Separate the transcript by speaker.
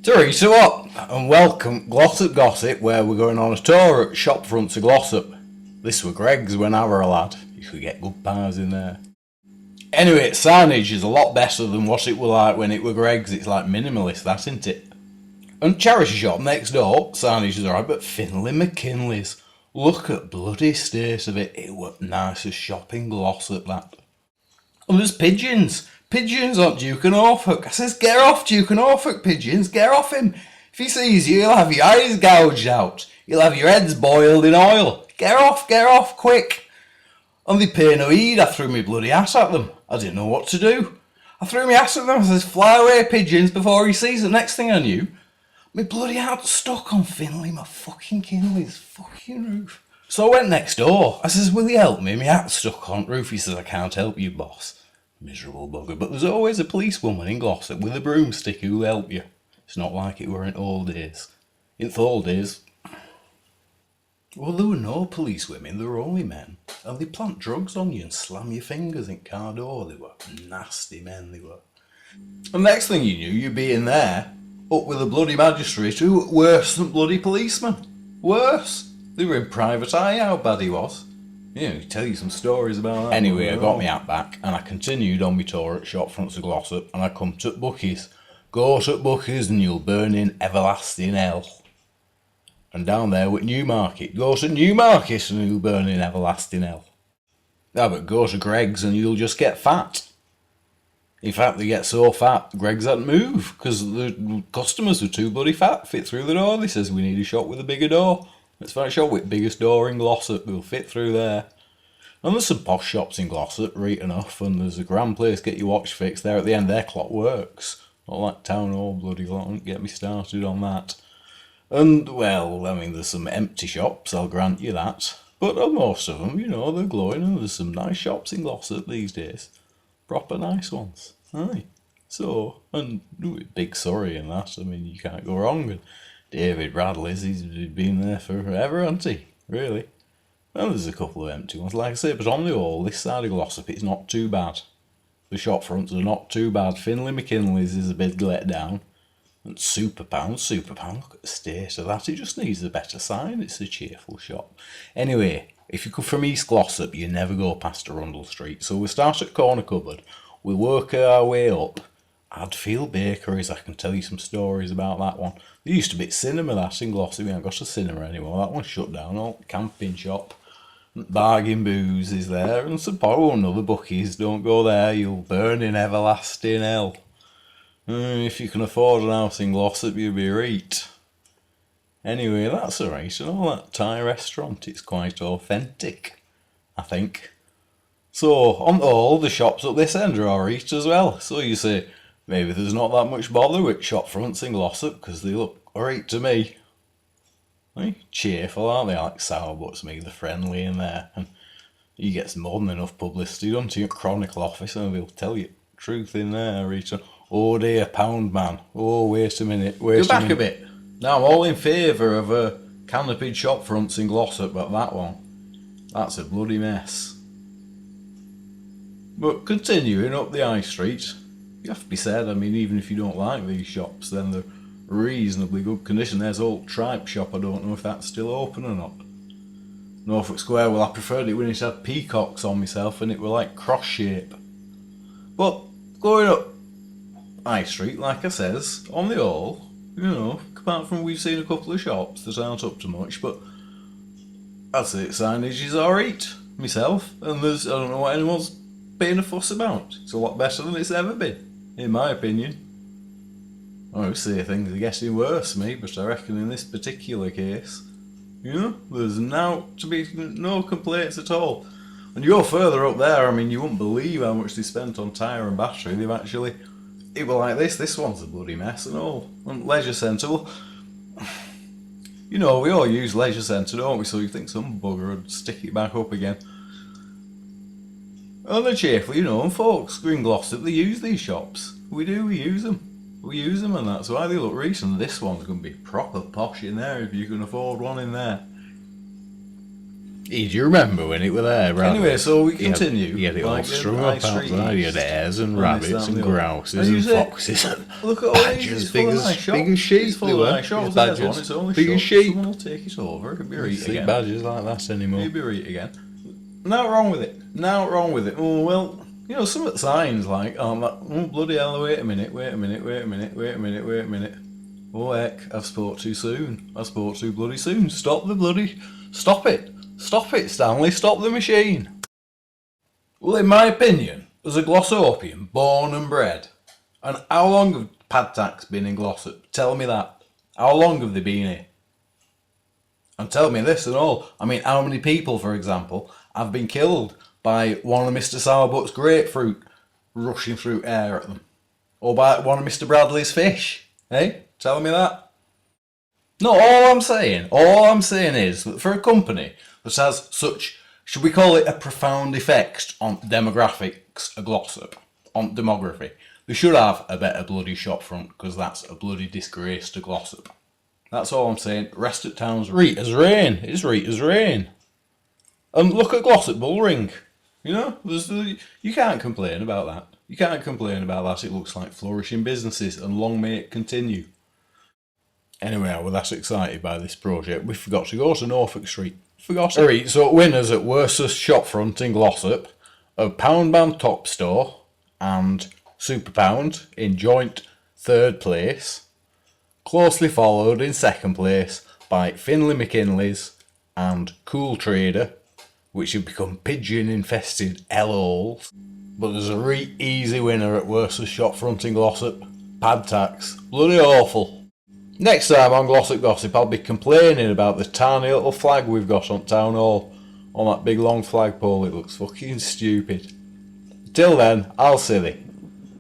Speaker 1: Teresa, what? And welcome, Glossop Gossip, where we're going on a tour at shopfronts of Glossop. This were Greg's when I were a lad. You could get good pies in there. Anyway, signage is a lot better than what it were like when it were Greg's. It's like minimalist, that, isn't it? And charity shop next door, signage is alright, but Finlay McKinley's. Look at bloody state of it. It were nicest shop in Glossop, that. And there's pigeons. Pigeons on Duke and Norfolk. I says, get off Duke and Norfolk, pigeons, get off him. If he sees you, he'll have your eyes gouged out. He'll have your heads boiled in oil. Get off, quick. And they pay no heed. I threw my bloody hat at them. I didn't know what to do. I threw my hat at them. I says, fly away, pigeons, before he sees it. Next thing I knew, my bloody hat stuck on Finlay, my fucking Kinley's fucking roof. So I went next door. I says, will you help me? My hat's stuck on the roof. He says, I can't help you, boss. Miserable bugger. But there's always a policewoman in Glossop with a broomstick who'll help you. It's not like it were in old days. In the old days, well, there were no policewomen, there were only men. And they plant drugs on you and slam your fingers in car door. They were nasty men, they were. And next thing you knew, you'd be in there, up with a bloody magistrate who were worse than bloody policemen. Worse. They were in private eye how bad he was. Yeah, he'll tell you some stories about that. Anyway, I got my hat back and I continued on my tour at shopfronts of Glossop and I come to Bucky's. Go to Bucky's and you'll burn in everlasting hell. And down there with Newmarket. Go to Newmarket and you'll burn in everlasting hell. No, but go to Greg's and you'll just get fat. In fact, they get so fat, Greg's had to move because the customers were too bloody fat. Fit through the door. They says, we need a shop with a bigger door. Let's find a shop with biggest door in Glossop. We'll fit through there. And there's some posh shops in Glossop, right enough. And there's a grand place, get your watch fixed there at the end. Their clock works. Not like Town Hall bloody clock. Don't get me started on that. And, well, I mean, there's some empty shops, I'll grant you that. But most of them, you know, they're glowing. And there's some nice shops in Glossop these days. Proper nice ones. Aye. So, and Big Surrey and that. I mean, you can't go wrong with David Bradley's. He's been there forever, hasn't he? Really. Well, there's a couple of empty ones, like I say, but on the whole, this side of Glossop, it's not too bad. The shop fronts are not too bad. Finlay McKinley's is a bit let down. And Superpound, look at the state of that. It just needs a better sign. It's a cheerful shop. Anyway, if you come from East Glossop, you never go past Arundel Street. So we start at Corner Cupboard. We work our way up. Adfield Bakeries, I can tell you some stories about that one. There used to be a cinema that in Glossop. We haven't got a cinema anymore. That one's shut down. All camping shop. Bargain booze is there. And some another Bucky's. Don't go there. You'll burn in everlasting hell. If you can afford an house in Glossop, you'll be right. Anyway, that's alright. And all that Thai restaurant, it's quite authentic, I think. So, on all the shops up this end are alright as well. So you say, maybe there's not that much bother with shop fronts in Glossop because they look alright to me. Cheerful, aren't they? I like sour-butts, me, they're friendly in there. And you get more than enough publicity, don't you? Chronicle office, and they'll tell you truth in there, Rita. Oh dear, pound man. Oh, wait a minute. Go back a bit. Now, I'm all in favour of canopied shop fronts in Glossop, but that one, that's a bloody mess. But continuing up the high street, you have to be said, I mean, even if you don't like these shops, then they're reasonably good condition. There's old Tripe shop, I don't know if that's still open or not. Norfolk Square, well, I preferred it when it had peacocks on myself and it were like cross shape. But going up High Street, like I says, on the whole, you know, apart from we've seen a couple of shops that aren't up to much, but I'd say signage is alright, myself, and I don't know what anyone's being a fuss about. It's a lot better than it's ever been, in my opinion. I always say things are getting worse, me, but I reckon in this particular case, you know, there's now to be no complaints at all. And you go further up there, I mean, you wouldn't believe how much they spent on tyre and battery. They've actually, it were like this one's a bloody mess and all. And Leisure Centre, well, you know, we all use Leisure Centre, don't we? So you think some bugger would stick it back up again. And they're cheerful, you know, and folks in Glossop, they use these shops. We use them. We use them, and that's why they look recent. This one's going to be proper posh in there if you can afford one in there. Do you remember when it were there, right?
Speaker 2: Anyway, so we continue.
Speaker 1: You had it all
Speaker 2: Like,
Speaker 1: strung
Speaker 2: High
Speaker 1: up
Speaker 2: Street
Speaker 1: outside. You had
Speaker 2: East,
Speaker 1: hares and
Speaker 2: and
Speaker 1: rabbits
Speaker 2: this, that,
Speaker 1: and
Speaker 2: and the other.
Speaker 1: grouses
Speaker 2: And
Speaker 1: and
Speaker 2: you say,
Speaker 1: foxes and
Speaker 2: look at all
Speaker 1: badgers,
Speaker 2: these,
Speaker 1: big
Speaker 2: nice
Speaker 1: as
Speaker 2: shops.
Speaker 1: sheep
Speaker 2: It's full
Speaker 1: they
Speaker 2: of
Speaker 1: were.
Speaker 2: nice shops.
Speaker 1: Badgers,
Speaker 2: There's one, it's only
Speaker 1: big as
Speaker 2: shops.
Speaker 1: sheep.
Speaker 2: Someone will take it over. It'll be
Speaker 1: You
Speaker 2: right
Speaker 1: see
Speaker 2: again.
Speaker 1: badgers like that anymore.
Speaker 2: Maybe right again. Not wrong with it. Not wrong with it. Oh, well, you know, some of the signs like, oh bloody hell, wait a minute. Oh heck, I've spoke too soon. I spoke too bloody soon. Stop it. Stop it, Stanley. Stop the machine. Well, in my opinion, as a Glossopian, born and bred, and how long have Padtaks been in Glossop? Tell me that. How long have they been here? And tell me this and all. I mean, how many people, for example, have been killed by one of Mr. Sourbutt's grapefruit rushing through air at them? Or by one of Mr. Bradley's fish? Eh? Tell me that. No, all I'm saying is that for a company that has such, should we call it a profound effect on demographics of Glossop, on demography, they should have a better bloody shopfront, because that's a bloody disgrace to Glossop. That's all I'm saying. Rest of town's right as rain. It's right as rain. And look at Glossop Bullring. You know, you can't complain about that. You can't complain about that. It looks like flourishing businesses, and long may it continue. Anyway, I was that excited by this project, we forgot to go to Norfolk Street. Alright, so winners at Worcest Shopfront in Glossop are Poundband Top Store and Super Pound in joint third place, closely followed in second place by Finlay McKinley's and Cool Trader, which have become pigeon-infested hellholes. But there's a really easy winner at Worcest Shopfront in Glossop, Padtaks. Bloody awful. Next time on Glossop Gossip, I'll be complaining about the tiny little flag we've got on Town Hall. On that big long flagpole, it looks fucking stupid. Till then, I'll silly.